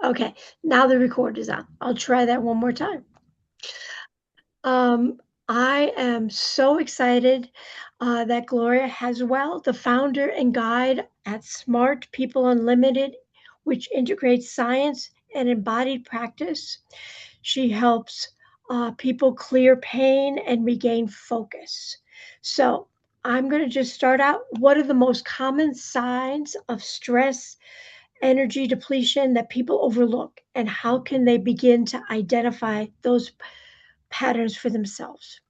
Okay, now the record is on. I'll try that one more time. Um, I am so excited that Gloria Haswell, the founder and guide at Smart People Unlimited, which integrates science and embodied practice. She helps people clear pain and regain focus. So I'm going to just start out. What are the most common signs of stress, energy depletion that people overlook, and how can they begin to identify those patterns for themselves?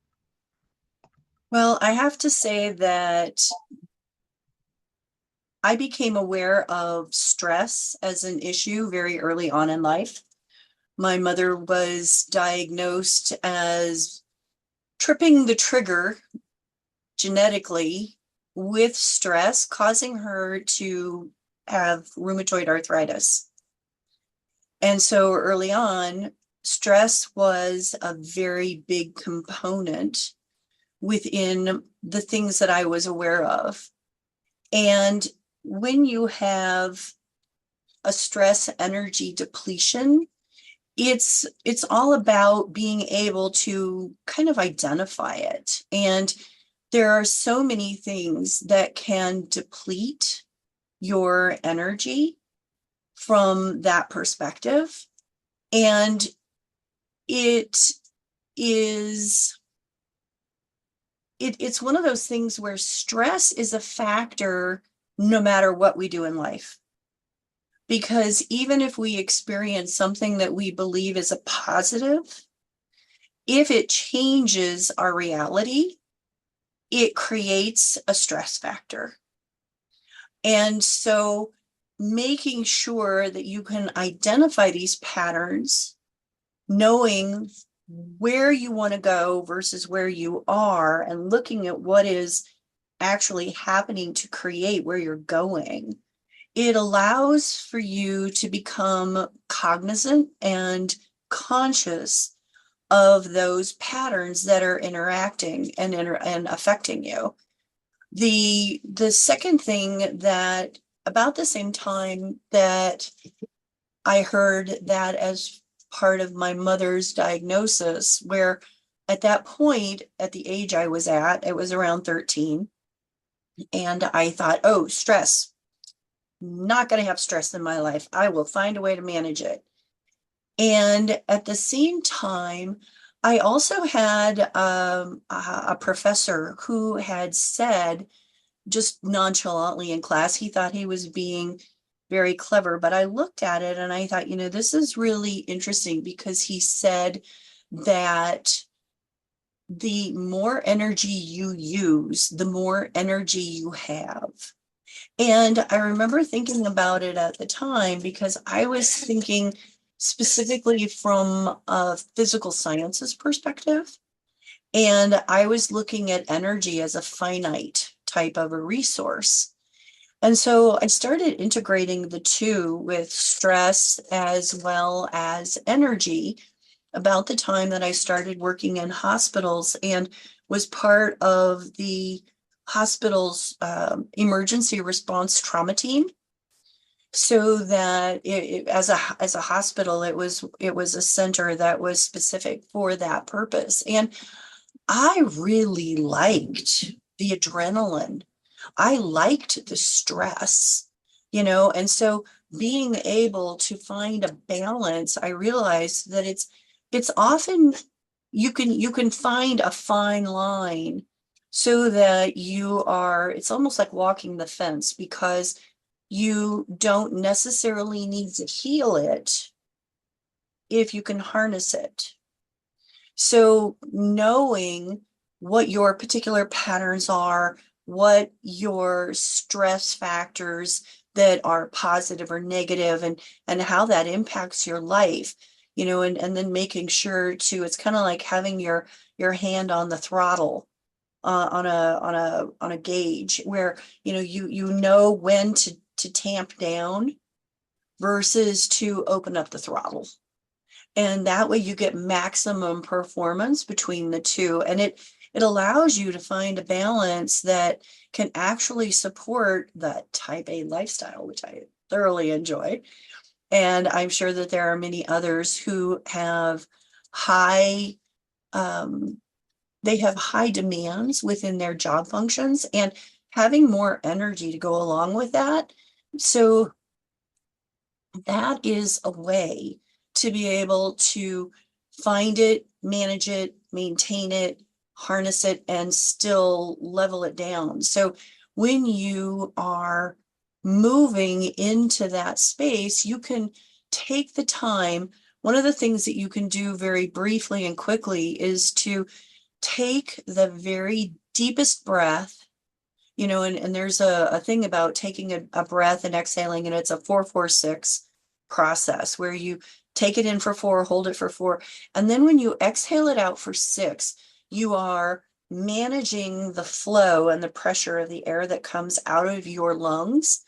Well, I have to say that I became aware of stress as an issue very early on in life. My mother was diagnosed as tripping the trigger genetically with stress, causing her to have rheumatoid arthritis. And so early on, stress was a very big component within the things that I was aware of. And when you have a stress energy depletion, it's all about being able to kind of identify it. And there are so many things that can deplete your energy from that perspective. And it is it's one of those things where stress is a factor no matter what we do in life. Because even if we experience something that we believe is a positive, if it changes our reality, it creates a stress factor. And so making sure that you can identify these patterns, knowing where you want to go versus where you are, and looking at what is actually happening to create where you're going, it allows for you to become cognizant and conscious of those patterns that are interacting and affecting you. The second thing that about the same time that I heard that as part of my mother's diagnosis, where at that point, at the age I was at, it was around 13, and I thought, oh, stress, not going to have stress in my life. I will find a way to manage it. And at the same time, I also had a professor who had said, just nonchalantly in class, he thought he was being very clever. But I looked at it and I thought, this is really interesting because he said that the more energy you use, the more energy you have. And I remember thinking about it at the time because I was thinking specifically from a physical sciences perspective. And I was looking at energy as a finite type of a resource. And so I started integrating the two with stress as well as energy about the time that I started working in hospitals and was part of the hospital's emergency response trauma team. So that as a hospital, it was a center that was specific for that purpose. And I really liked the adrenaline. I liked the stress, and so being able to find a balance, I realized that it's often you can find a fine line so that it's almost like walking the fence because you don't necessarily need to heal it if you can harness it. So knowing what your particular patterns are, what your stress factors that are positive or negative, and how that impacts your life, and then making sure to, it's kind of like having your hand on the throttle on a gauge where you know when to tamp down versus to open up the throttle. And that way you get maximum performance between the two. And it allows you to find a balance that can actually support the type A lifestyle, which I thoroughly enjoy. And I'm sure that there are many others who have high, um, they have high demands within their job functions and having more energy to go along with that. So that is a way to be able to find it, manage it, maintain it, harness it, and still level it down. So when you are moving into that space, you can take the time. One of the things that you can do very briefly and quickly is to take the very deepest breath, and there's a thing about taking a breath and exhaling, and it's a 4-4-6 process where you take it in for 4, hold it for 4, and then when you exhale it out for 6, you are managing the flow and the pressure of the air that comes out of your lungs.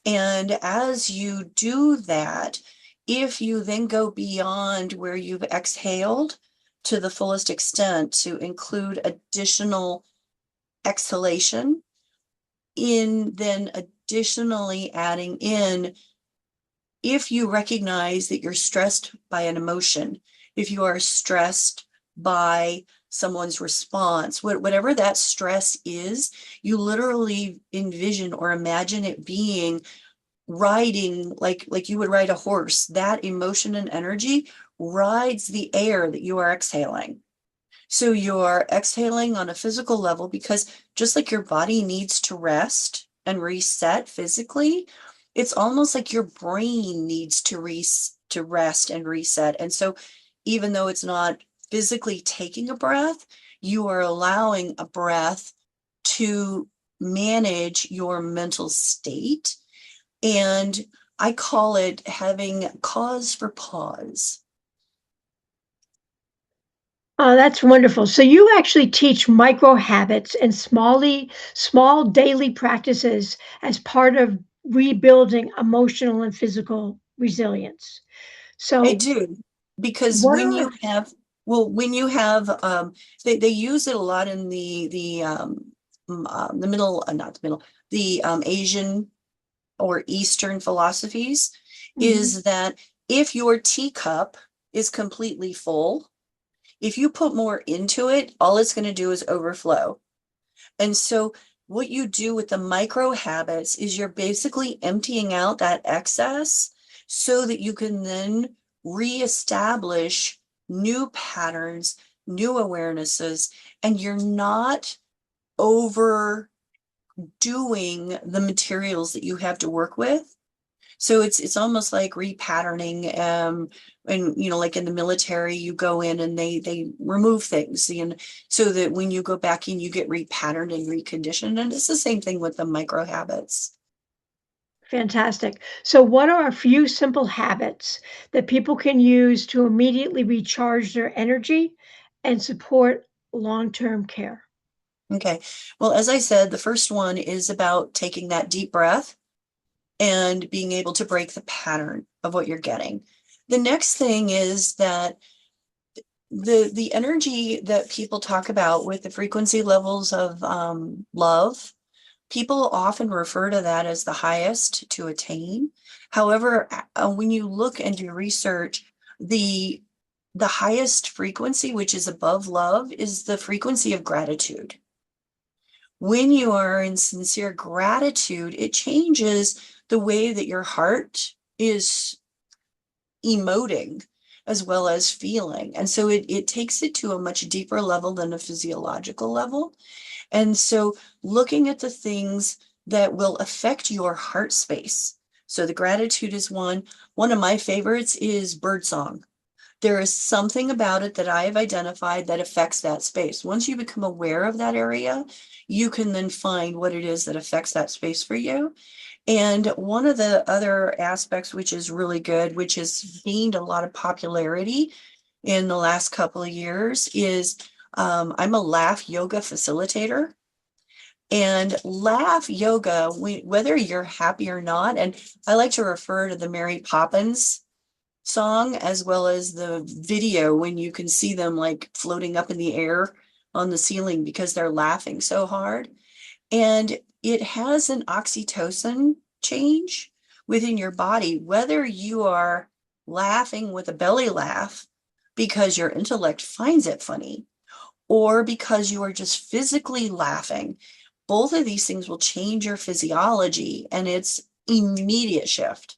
And as you do that, if you then go beyond where you've exhaled to the fullest extent to include additional exhalation, in then additionally adding in, if you recognize that you're stressed by an emotion, if you are stressed by someone's response, whatever that stress is, you literally envision or imagine it being riding like you would ride a horse. That emotion and energy rides the air that you are exhaling. So you're exhaling on a physical level because just like your body needs to rest and reset physically, it's almost like your brain needs to rest and reset. And so even though it's not physically taking a breath, you are allowing a breath to manage your mental state. And I call it having cause for pause. Oh, that's wonderful. So you actually teach micro habits and small daily practices as part of rebuilding emotional and physical resilience. I So do, because what when are you have, well, when you have, they use it a lot in the middle, not the middle, the Asian or Eastern philosophies, Mhm. is that if your teacup is completely full, if you put more into it, all it's going to do is overflow. And so what you do with the micro habits is you're basically emptying out that excess so that you can then reestablish new patterns, new awarenesses, and you're not overdoing the materials that you have to work with. So it's almost like repatterning, and like in the military, you go in and they remove things, and so that when you go back in, you get repatterned and reconditioned. And it's the same thing with the micro habits. fantastic. So what are a few simple habits that people can use to immediately recharge their energy and support long-term care? Okay. Well, as I said, the first one is about taking that deep breath and being able to break the pattern of what you're getting. The next thing is that the energy that people talk about with the frequency levels of love, people often refer to that as the highest to attain. However, when you look and do research, the the highest frequency, which is above love, is the frequency of gratitude. When you are in sincere gratitude, it changes the way that your heart is emoting as well as feeling. And so it takes it to a much deeper level than a physiological level. And so looking at the things that will affect your heart space. So the gratitude is one. One of my favorites is birdsong. There is something about it that I have identified that affects that space. Once you become aware of that area, you can then find what it is that affects that space for you. And one of the other aspects, which is really good, which has gained a lot of popularity in the last couple of years, is I'm a laugh yoga facilitator. And laugh yoga, whether you're happy or not, and I like to refer to the Mary Poppins song as well as the video when you can see them like floating up in the air on the ceiling because they're laughing so hard. And it has an oxytocin change, within your body, whether you are laughing with a belly laugh because your intellect finds it funny, or because you are just physically laughing. Both of these things will change your physiology, and it's immediate shift.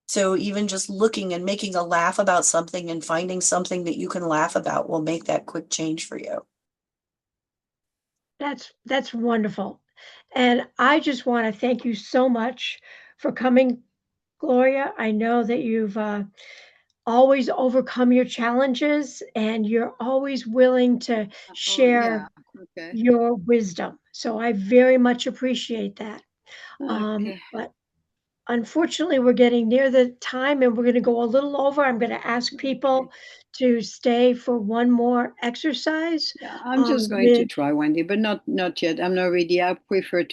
So even just looking and making a laugh about something and finding something that you can laugh about will make that quick change for you. That's wonderful. And I just want to thank you so much for coming, Gloria. I know that you've always overcome your challenges and you're always willing to Oh, yeah. share Okay. your wisdom. So I very much appreciate that. Okay. But unfortunately, we're getting near the time and we're going to go a little over. I'm going to ask Okay. people to stay for one more exercise Yeah, I'm just going to with try, Wendy, but not yet. I'm not ready. I prefer